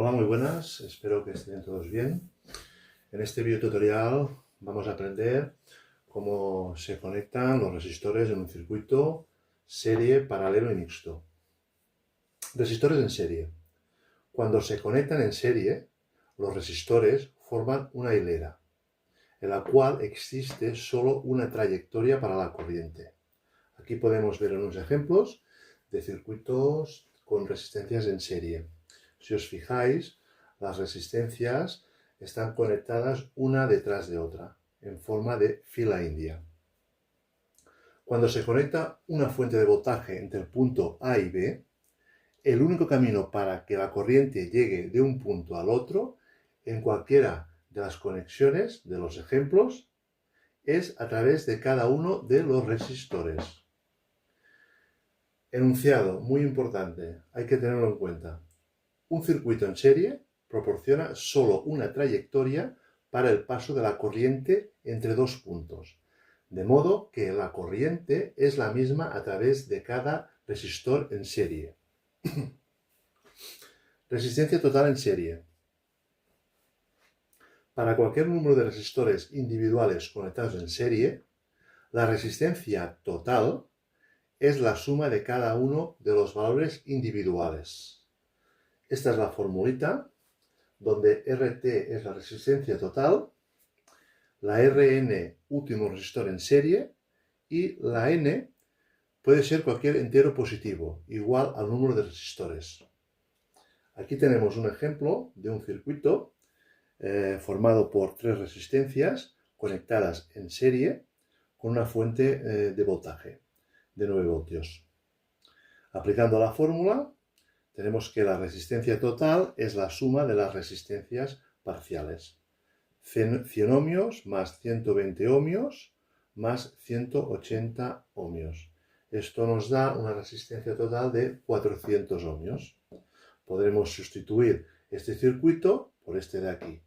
Hola, muy buenas, espero que estén todos bien. En este video tutorial vamos a aprender cómo se conectan los resistores en un circuito serie, paralelo y mixto. Resistores en serie. Cuando se conectan en serie, los resistores forman una hilera, en la cual existe solo una trayectoria para la corriente. Aquí podemos ver unos ejemplos de circuitos con resistencias en serie. Si os fijáis, las resistencias están conectadas una detrás de otra, en forma de fila india. Cuando se conecta una fuente de voltaje entre el punto A y B, el único camino para que la corriente llegue de un punto al otro, en cualquiera de las conexiones de los ejemplos, es a través de cada uno de los resistores. Enunciado, muy importante, hay que tenerlo en cuenta. Un circuito en serie proporciona solo una trayectoria para el paso de la corriente entre dos puntos, de modo que la corriente es la misma a través de cada resistor en serie. Resistencia total en serie. Para cualquier número de resistores individuales conectados en serie, la resistencia total es la suma de cada uno de los valores individuales. Esta es la formulita, donde RT es la resistencia total, la Rn último resistor en serie y la N puede ser cualquier entero positivo, igual al número de resistores. Aquí tenemos un ejemplo de un circuito formado por tres resistencias conectadas en serie con una fuente de voltaje de 9 voltios. Aplicando la fórmula, tenemos que la resistencia total es la suma de las resistencias parciales. 100 ohmios más 120 ohmios más 180 ohmios. Esto nos da una resistencia total de 400 ohmios. Podremos sustituir este circuito por este de aquí,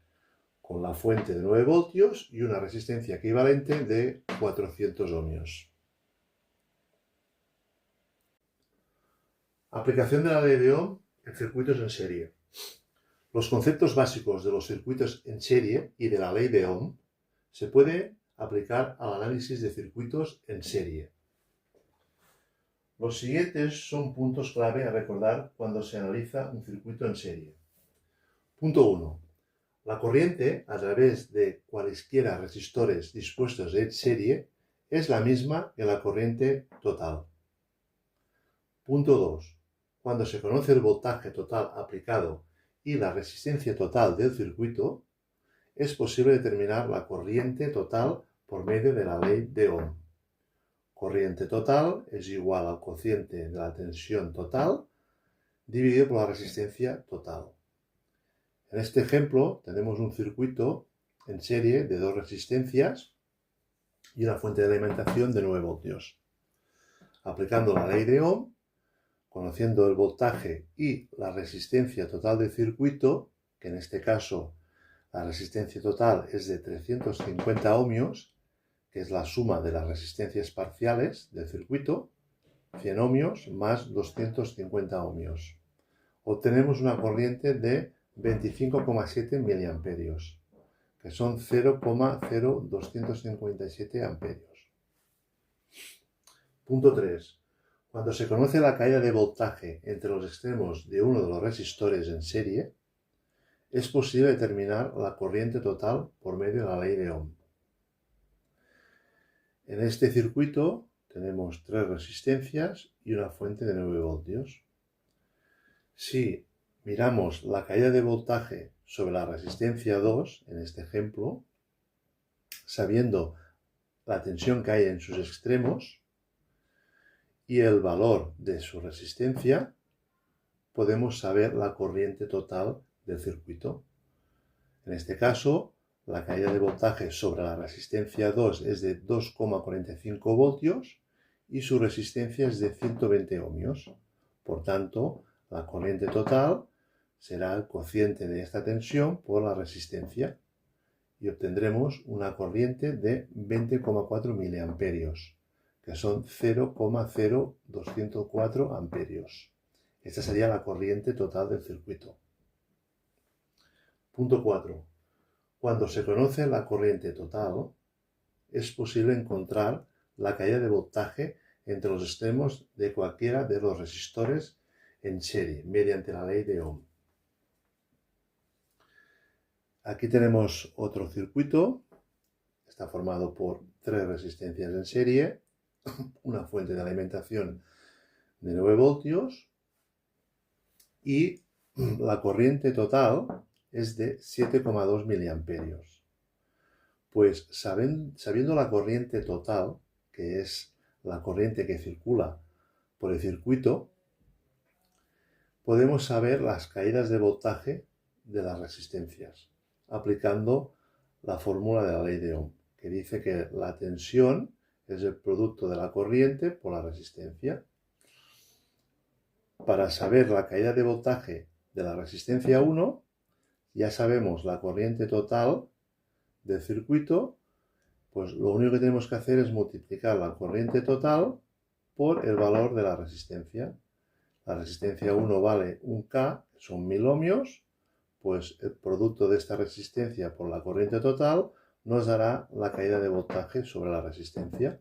con la fuente de 9 voltios y una resistencia equivalente de 400 ohmios. Aplicación de la ley de Ohm en circuitos en serie. Los conceptos básicos de los circuitos en serie y de la ley de Ohm se puede aplicar al análisis de circuitos en serie. Los siguientes son puntos clave a recordar cuando se analiza un circuito en serie. Punto 1. La corriente a través de cualesquiera resistores dispuestos en serie es la misma que la corriente total. Punto 2. Cuando se conoce el voltaje total aplicado y la resistencia total del circuito, es posible determinar la corriente total por medio de la ley de Ohm. Corriente total es igual al cociente de la tensión total dividido por la resistencia total. En este ejemplo tenemos un circuito en serie de dos resistencias y una fuente de alimentación de 9 voltios. Aplicando la ley de Ohm, conociendo el voltaje y la resistencia total del circuito, que en este caso la resistencia total es de 350 ohmios, que es la suma de las resistencias parciales del circuito, 100 ohmios más 250 ohmios. Obtenemos una corriente de 25,7 miliamperios, que son 0,0257 amperios. Punto 3. Cuando se conoce la caída de voltaje entre los extremos de uno de los resistores en serie, es posible determinar la corriente total por medio de la ley de Ohm. En este circuito tenemos tres resistencias y una fuente de 9 voltios. Si miramos la caída de voltaje sobre la resistencia 2, en este ejemplo, sabiendo la tensión que hay en sus extremos y el valor de su resistencia, podemos saber la corriente total del circuito. En este caso, la caída de voltaje sobre la resistencia 2 es de 2,45 voltios y su resistencia es de 120 ohmios. Por tanto, la corriente total será el cociente de esta tensión por la resistencia y obtendremos una corriente de 20,4 miliamperios, que son 0,0204 amperios. Esta sería la corriente total del circuito. Punto 4. Cuando se conoce la corriente total, es posible encontrar la caída de voltaje entre los extremos de cualquiera de los resistores en serie mediante la ley de Ohm. Aquí tenemos otro circuito. Está formado por 3 resistencias en serie, una fuente de alimentación de 9 voltios y la corriente total es de 7,2 miliamperios. Pues sabiendo la corriente total, que es la corriente que circula por el circuito, podemos saber las caídas de voltaje de las resistencias, aplicando la fórmula de la ley de Ohm, que dice que la tensión es el producto de la corriente por la resistencia. Para saber la caída de voltaje de la resistencia 1, ya sabemos la corriente total del circuito, pues lo único que tenemos que hacer es multiplicar la corriente total por el valor de la resistencia. La resistencia 1 vale 1K, son 1000 ohmios, pues el producto de esta resistencia por la corriente total nos dará la caída de voltaje sobre la resistencia.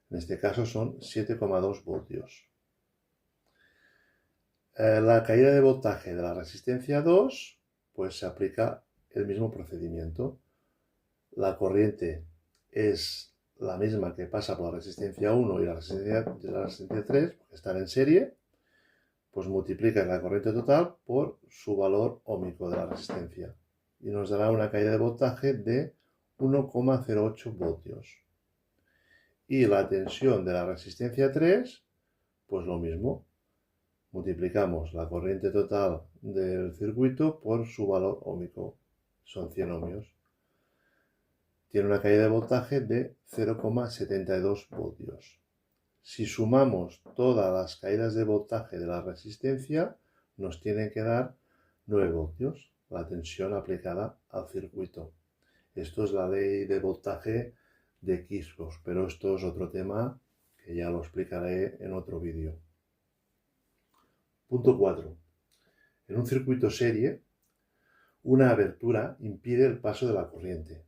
En este caso son 7,2 voltios. La caída de voltaje de la resistencia 2, pues se aplica el mismo procedimiento. La corriente es la misma que pasa por la resistencia 1 y la resistencia 3, porque están en serie, pues multiplica la corriente total por su valor óhmico de la resistencia y nos dará una caída de voltaje de 1,08 voltios. Y la tensión de la resistencia 3, pues lo mismo. Multiplicamos la corriente total del circuito por su valor óhmico. Son 100 ohmios. Tiene una caída de voltaje de 0,72 voltios. Si sumamos todas las caídas de voltaje de la resistencia, nos tiene que dar 9 voltios, la tensión aplicada al circuito. Esto es la ley de voltaje de Kirchhoff, pero esto es otro tema que ya lo explicaré en otro vídeo. Punto 4. En un circuito serie, una abertura impide el paso de la corriente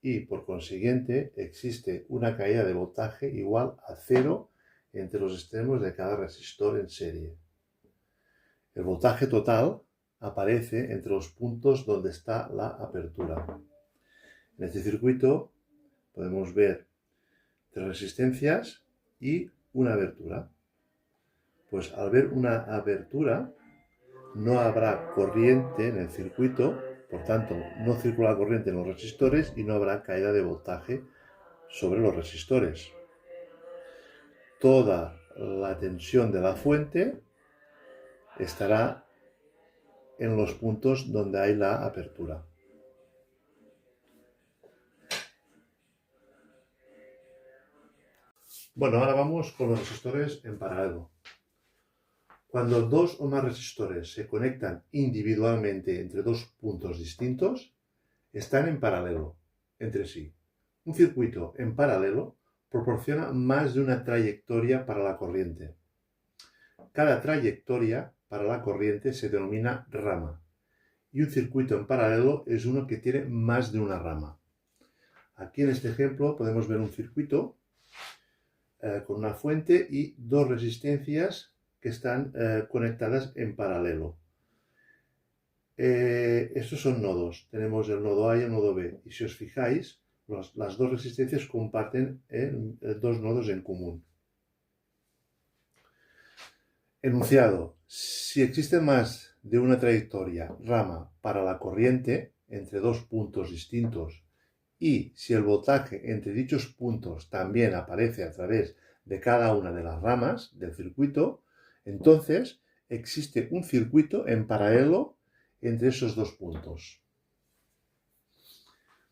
y, por consiguiente, existe una caída de voltaje igual a 0 entre los extremos de cada resistor en serie. El voltaje total aparece entre los puntos donde está la apertura. En este circuito podemos ver 3 resistencias y una abertura. Pues al ver una abertura no habrá corriente en el circuito, por tanto no circula corriente en los resistores y no habrá caída de voltaje sobre los resistores. Toda la tensión de la fuente estará en los puntos donde hay la apertura. Bueno, ahora vamos con los resistores en paralelo. Cuando 2 o más resistores se conectan individualmente entre 2 puntos distintos, están en paralelo entre sí. Un circuito en paralelo proporciona más de una trayectoria para la corriente. Cada trayectoria para la corriente se denomina rama y un circuito en paralelo es uno que tiene más de una rama. Aquí en este ejemplo podemos ver un circuito con una fuente y 2 resistencias que están conectadas en paralelo. Estos son nodos. Tenemos el nodo A y el nodo B. Y si os fijáis, las 2 resistencias comparten 2 nodos en común. Enunciado. Si existe más de una trayectoria, rama, para la corriente entre 2 puntos distintos y si el voltaje entre dichos puntos también aparece a través de cada una de las ramas del circuito, entonces existe un circuito en paralelo entre esos 2 puntos.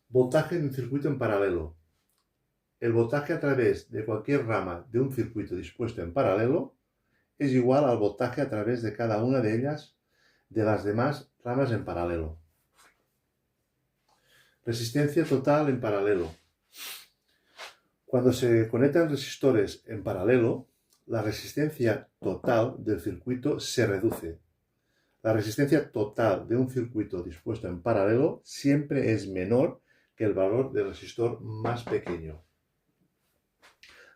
Voltaje de un circuito en paralelo. El voltaje a través de cualquier rama de un circuito dispuesto en paralelo es igual al voltaje a través de cada una de ellas, de las demás ramas en paralelo. Resistencia total en paralelo. Cuando se conectan resistores en paralelo, la resistencia total del circuito se reduce. La resistencia total de un circuito dispuesto en paralelo siempre es menor que el valor del resistor más pequeño.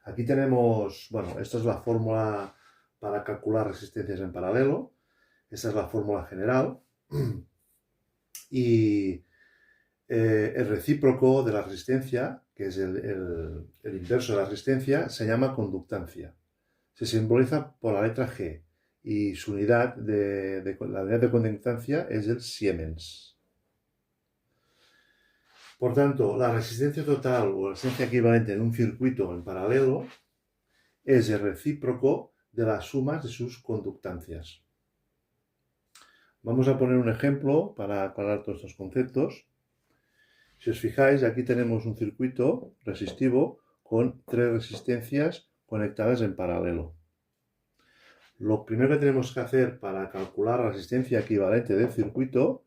Aquí tenemos, bueno, esta es la fórmula para calcular resistencias en paralelo. Esta es la fórmula general. Y el recíproco de la resistencia, que es el inverso de la resistencia, se llama conductancia. Se simboliza por la letra G y su unidad la unidad de conductancia es el Siemens. Por tanto, la resistencia total o la resistencia equivalente en un circuito en paralelo es el recíproco de las sumas de sus conductancias. Vamos a poner un ejemplo para aclarar todos estos conceptos. Si os fijáis, aquí tenemos un circuito resistivo con 3 resistencias conectadas en paralelo. Lo primero que tenemos que hacer para calcular la resistencia equivalente del circuito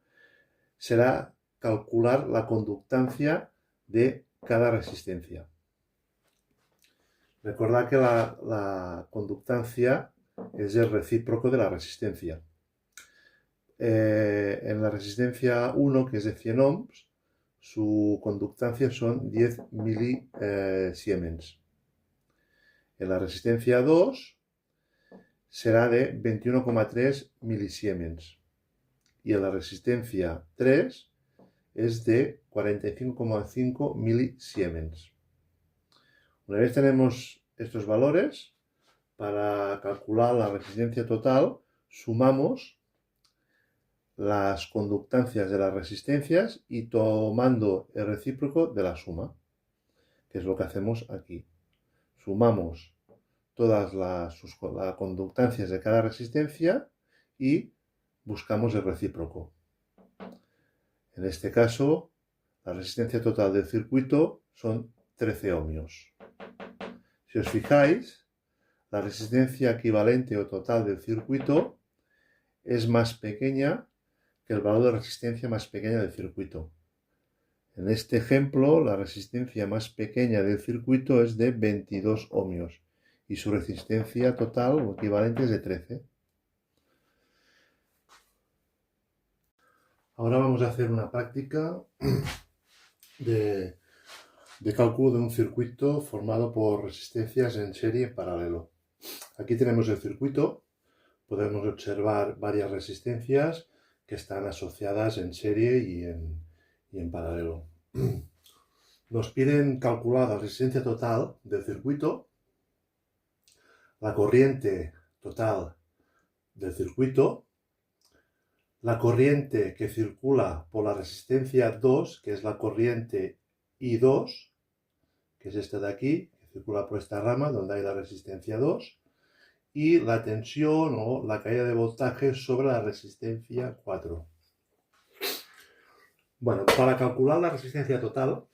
será calcular la conductancia de cada resistencia. Recordad que la conductancia es el recíproco de la resistencia. En la resistencia 1, que es de 100 ohms, su conductancia son 10 milisiemens. En la resistencia 2 será de 21,3 milisiemens. Y en la resistencia 3 es de 45,5 milisiemens. Una vez tenemos estos valores, para calcular la resistencia total, sumamos las conductancias de las resistencias y tomando el recíproco de la suma, que es lo que hacemos aquí. Sumamos todas las conductancias de cada resistencia y buscamos el recíproco. En este caso, la resistencia total del circuito son 13 ohmios. Si os fijáis, la resistencia equivalente o total del circuito es más pequeña que el valor de resistencia más pequeña del circuito. En este ejemplo, la resistencia más pequeña del circuito es de 22 ohmios y su resistencia total o equivalente es de 13. Ahora vamos a hacer una práctica de cálculo de un circuito formado por resistencias en serie en paralelo. Aquí tenemos el circuito, podemos observar varias resistencias que están asociadas en serie y en paralelo. Nos piden calcular la resistencia total del circuito, la corriente total del circuito, la corriente que circula por la resistencia 2, que es la corriente I2, que es esta de aquí, que circula por esta rama donde hay la resistencia 2, y la tensión o la caída de voltaje sobre la resistencia 4. Bueno, para calcular la resistencia total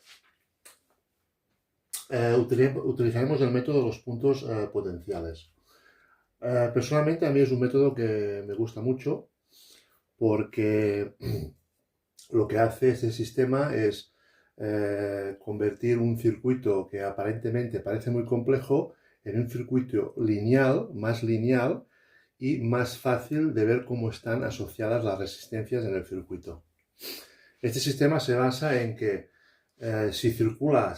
utilizaremos el método de los puntos potenciales. Personalmente a mí es un método que me gusta mucho porque lo que hace este sistema es convertir un circuito que aparentemente parece muy complejo en un circuito lineal, más lineal y más fácil de ver cómo están asociadas las resistencias en el circuito. Este sistema se basa en que si circula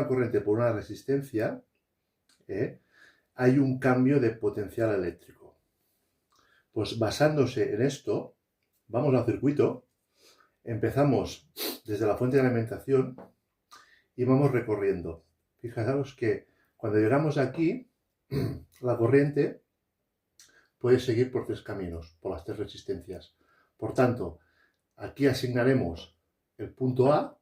la corriente por una resistencia, hay un cambio de potencial eléctrico. Pues basándose en esto, vamos al circuito, empezamos desde la fuente de alimentación y vamos recorriendo. Fijaros que cuando llegamos aquí, la corriente puede seguir por 3 caminos, por las 3 resistencias. Por tanto, aquí asignaremos el punto A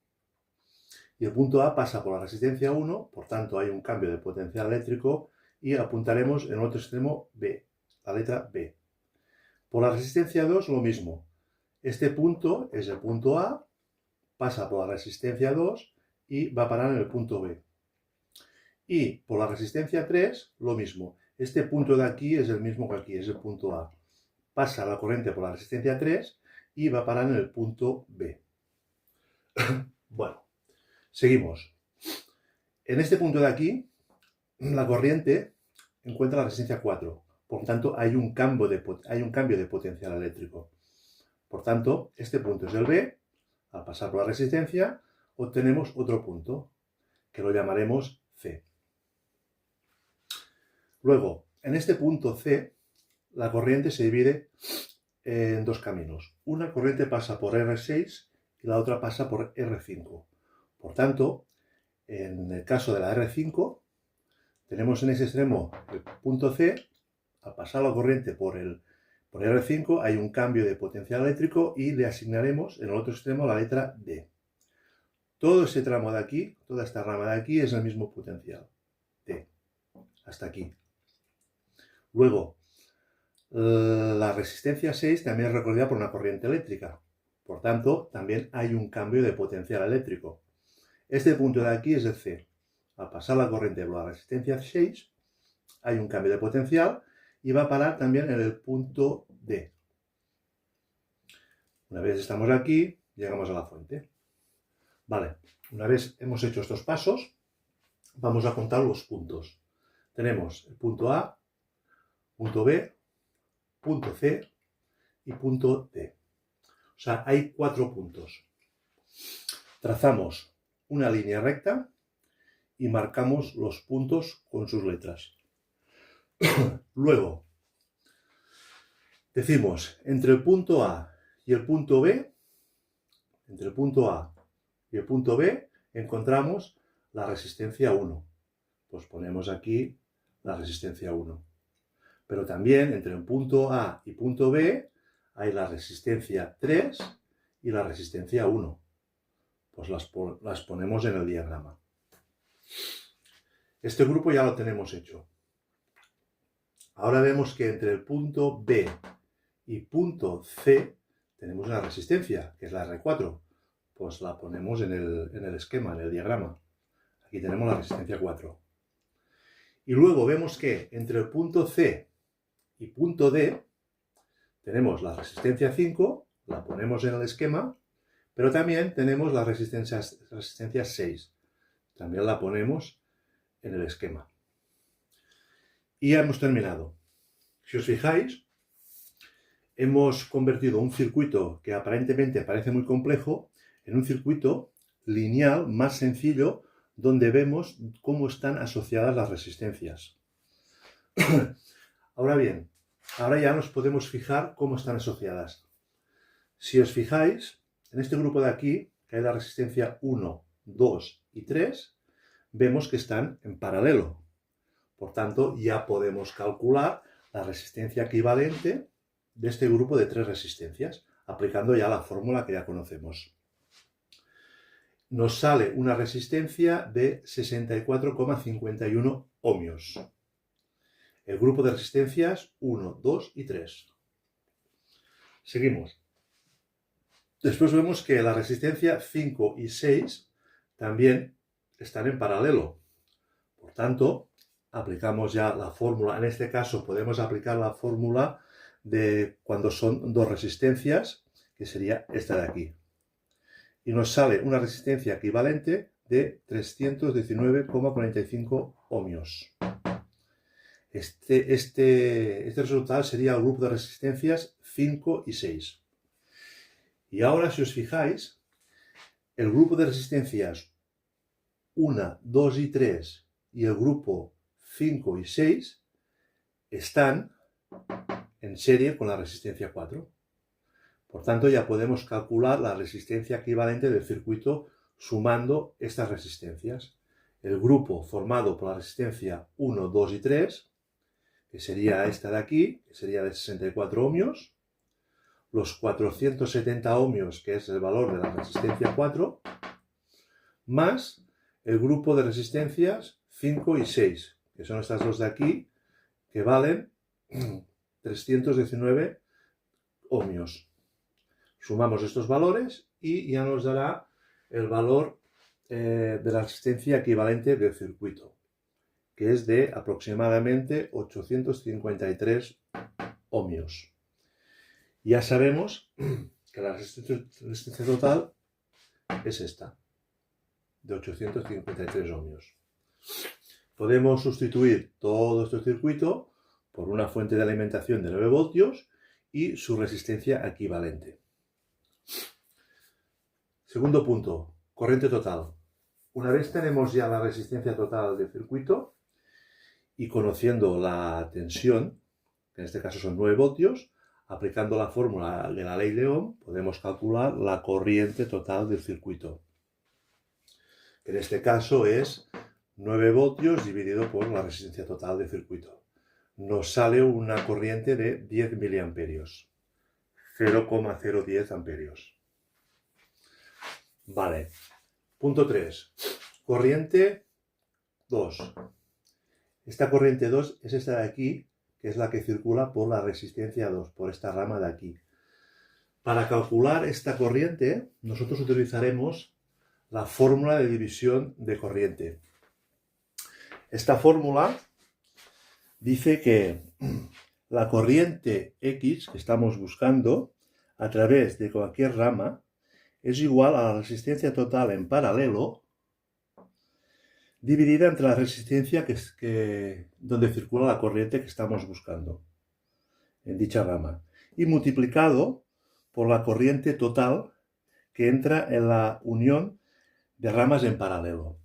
y el punto A pasa por la resistencia 1, por tanto hay un cambio de potencial eléctrico y apuntaremos en el otro extremo B, la letra B. Por la resistencia 2 lo mismo. Este punto es el punto A, pasa por la resistencia 2 y va a parar en el punto B. Y por la resistencia 3 lo mismo. Este punto de aquí es el mismo que aquí, es el punto A. Pasa la corriente por la resistencia 3 y va a parar en el punto B. Bueno, seguimos. En este punto de aquí, la corriente encuentra la resistencia 4. Por tanto, hay un cambio de potencial eléctrico. Por tanto, este punto es el B. Al pasar por la resistencia, obtenemos otro punto, que lo llamaremos C. Luego, en este punto C, la corriente se divide en dos caminos. Una corriente pasa por R6 y la otra pasa por R5. Por tanto, en el caso de la R5, tenemos en ese extremo el punto C. Al pasar la corriente por R5 hay un cambio de potencial eléctrico y le asignaremos en el otro extremo la letra D. Todo ese tramo de aquí, toda esta rama de aquí es el mismo potencial, D, hasta aquí. Luego, la resistencia 6 también es recorrida por una corriente eléctrica. Por tanto, también hay un cambio de potencial eléctrico. Este punto de aquí es el C. Al pasar la corriente por la resistencia 6, hay un cambio de potencial y va a parar también en el punto D. Una vez estamos aquí, llegamos a la fuente. Vale, una vez hemos hecho estos pasos, vamos a contar los puntos. Tenemos el punto A, punto B, punto C y punto D. O sea, hay 4 puntos. Trazamos una línea recta y marcamos los puntos con sus letras. Luego, decimos, entre el punto A y el punto B, entre el punto A y el punto B, encontramos la resistencia 1. Pues ponemos aquí la resistencia 1. Pero también entre el punto A y punto B hay la resistencia 3 y la resistencia 1. Pues las ponemos en el diagrama. Este grupo ya lo tenemos hecho. Ahora vemos que entre el punto B y punto C tenemos una resistencia, que es la R4. Pues la ponemos en el esquema, en el diagrama. Aquí tenemos la resistencia 4. Y luego vemos que entre el punto C y punto D tenemos la resistencia 5, la ponemos en el esquema, pero también tenemos la resistencia 6. También la ponemos en el esquema. Y ya hemos terminado. Si os fijáis, hemos convertido un circuito que aparentemente parece muy complejo en un circuito lineal más sencillo donde vemos cómo están asociadas las resistencias. Ahora bien, ahora ya nos podemos fijar cómo están asociadas. Si os fijáis, en este grupo de aquí, que hay la resistencia 1, 2 y 3, vemos que están en paralelo. Por tanto, ya podemos calcular la resistencia equivalente de este grupo de 3 resistencias, aplicando ya la fórmula que ya conocemos. Nos sale una resistencia de 64,51 ohmios. El grupo de resistencias 1, 2 y 3. Seguimos. Después vemos que la resistencia 5 y 6 también están en paralelo. Por tanto, aplicamos ya la fórmula. En este caso podemos aplicar la fórmula de cuando son dos resistencias, que sería esta de aquí. Y nos sale una resistencia equivalente de 319,45 ohmios. Este resultado sería el grupo de resistencias 5 y 6. Y ahora, si os fijáis, el grupo de resistencias 1, 2 y 3 y el grupo 5 y 6 están en serie con la resistencia 4. Por tanto, ya podemos calcular la resistencia equivalente del circuito sumando estas resistencias. El grupo formado por la resistencia 1, 2 y 3, que sería esta de aquí, que sería de 64 ohmios, los 470 ohmios, que es el valor de la resistencia 4, más el grupo de resistencias 5 y 6, que son estas dos de aquí, que valen 319 ohmios. Sumamos estos valores y ya nos dará el valor de la resistencia equivalente del circuito, que es de aproximadamente 853 ohmios. Ya sabemos que la resistencia total es esta, de 853 ohmios. Podemos sustituir todo este circuito por una fuente de alimentación de 9 voltios y su resistencia equivalente. Segundo punto, corriente total. Una vez tenemos ya la resistencia total del circuito y conociendo la tensión, que en este caso son 9 voltios, aplicando la fórmula de la ley de Ohm, podemos calcular la corriente total del circuito. En este caso es 9 voltios dividido por la resistencia total del circuito. Nos sale una corriente de 10 miliamperios, 0,010 amperios. Vale. Punto 3. Corriente 2. Esta corriente 2 es esta de aquí, que es la que circula por la resistencia 2, por esta rama de aquí. Para calcular esta corriente, nosotros utilizaremos la fórmula de división de corriente. Esta fórmula dice que la corriente X que estamos buscando a través de cualquier rama es igual a la resistencia total en paralelo dividida entre la resistencia donde circula la corriente que estamos buscando en dicha rama y multiplicado por la corriente total que entra en la unión de ramas en paralelo.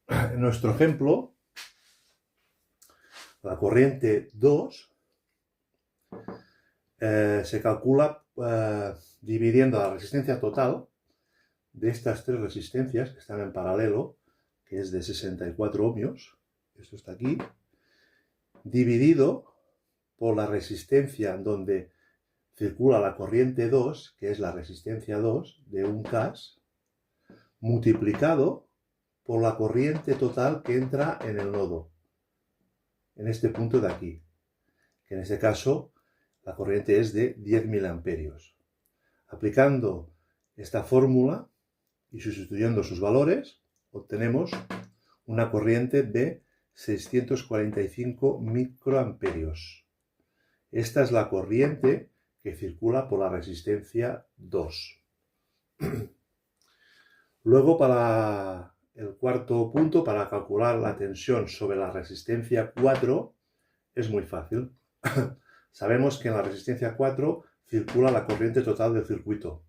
En nuestro ejemplo, la corriente 2 se calcula dividiendo la resistencia total de estas tres resistencias que están en paralelo, que es de 64 ohmios, esto está aquí, dividido por la resistencia donde circula la corriente 2, que es la resistencia 2 de 1 cas, multiplicado por la corriente total que entra en el nodo, en este punto de aquí, que en este caso la corriente es de 10 miliamperios. Aplicando esta fórmula y sustituyendo sus valores, obtenemos una corriente de 645 microamperios. Esta es la corriente que circula por la resistencia 2. Luego, para el cuarto punto, para calcular la tensión sobre la resistencia 4, es muy fácil. Sabemos que en la resistencia 4 circula la corriente total del circuito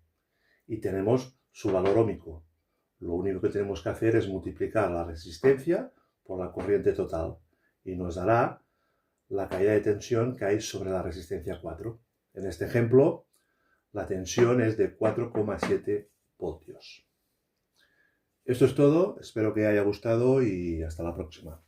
y tenemos su valor óhmico. Lo único que tenemos que hacer es multiplicar la resistencia por la corriente total y nos dará la caída de tensión que hay sobre la resistencia 4. En este ejemplo, la tensión es de 4,7 voltios. Esto es todo, espero que haya gustado y hasta la próxima.